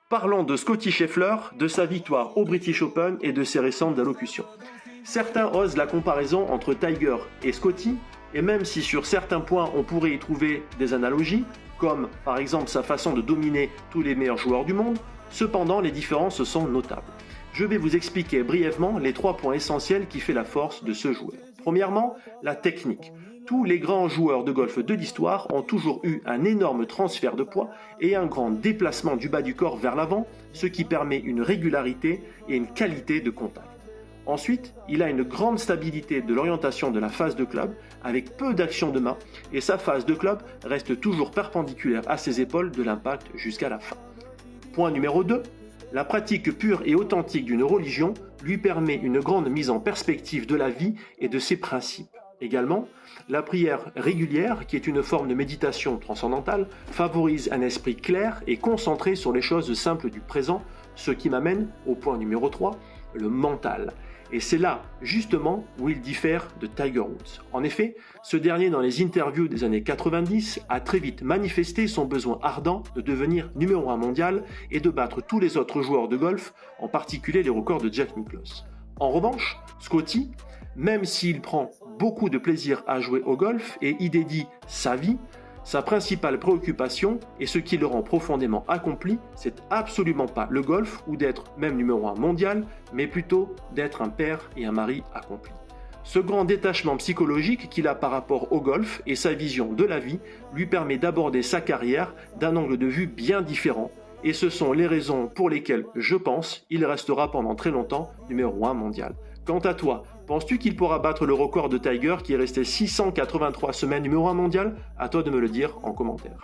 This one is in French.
Parlons de Scottie Scheffler, de sa victoire au British Open et de ses récentes allocutions. Certains osent la comparaison entre Tiger et Scottie, et même si sur certains points on pourrait y trouver des analogies, comme par exemple sa façon de dominer tous les meilleurs joueurs du monde, cependant les différences sont notables. Je vais vous expliquer brièvement les 3 points essentiels qui font la force de ce joueur. Premièrement, la technique. Tous les grands joueurs de golf de l'histoire ont toujours eu un énorme transfert de poids et un grand déplacement du bas du corps vers l'avant, ce qui permet une régularité et une qualité de contact. Ensuite, il a une grande stabilité de l'orientation de la face de club avec peu d'action de main et sa face de club reste toujours perpendiculaire à ses épaules de l'impact jusqu'à la fin. Point numéro 2. La pratique pure et authentique d'une religion lui permet une grande mise en perspective de la vie et de ses principes. Également, la prière régulière, qui est une forme de méditation transcendantale, favorise un esprit clair et concentré sur les choses simples du présent, ce qui m'amène au point numéro 3, le mental. Et c'est là, justement, où il diffère de Tiger Woods. En effet, ce dernier, dans les interviews des années 90, a très vite manifesté son besoin ardent de devenir numéro 1 mondial et de battre tous les autres joueurs de golf, en particulier les records de Jack Nicklaus. En revanche, Scottie, même s'il prend beaucoup de plaisir à jouer au golf et y dédie sa vie, sa principale préoccupation et ce qui le rend profondément accompli, c'est absolument pas le golf ou d'être même numéro 1 mondial, mais plutôt d'être un père et un mari accompli. Ce grand détachement psychologique qu'il a par rapport au golf et sa vision de la vie lui permet d'aborder sa carrière d'un angle de vue bien différent, et ce sont les raisons pour lesquelles, je pense, il restera pendant très longtemps numéro 1 mondial. Quant à toi, penses-tu qu'il pourra battre le record de Tiger qui est resté 683 semaines numéro 1 mondial? À toi de me le dire en commentaire.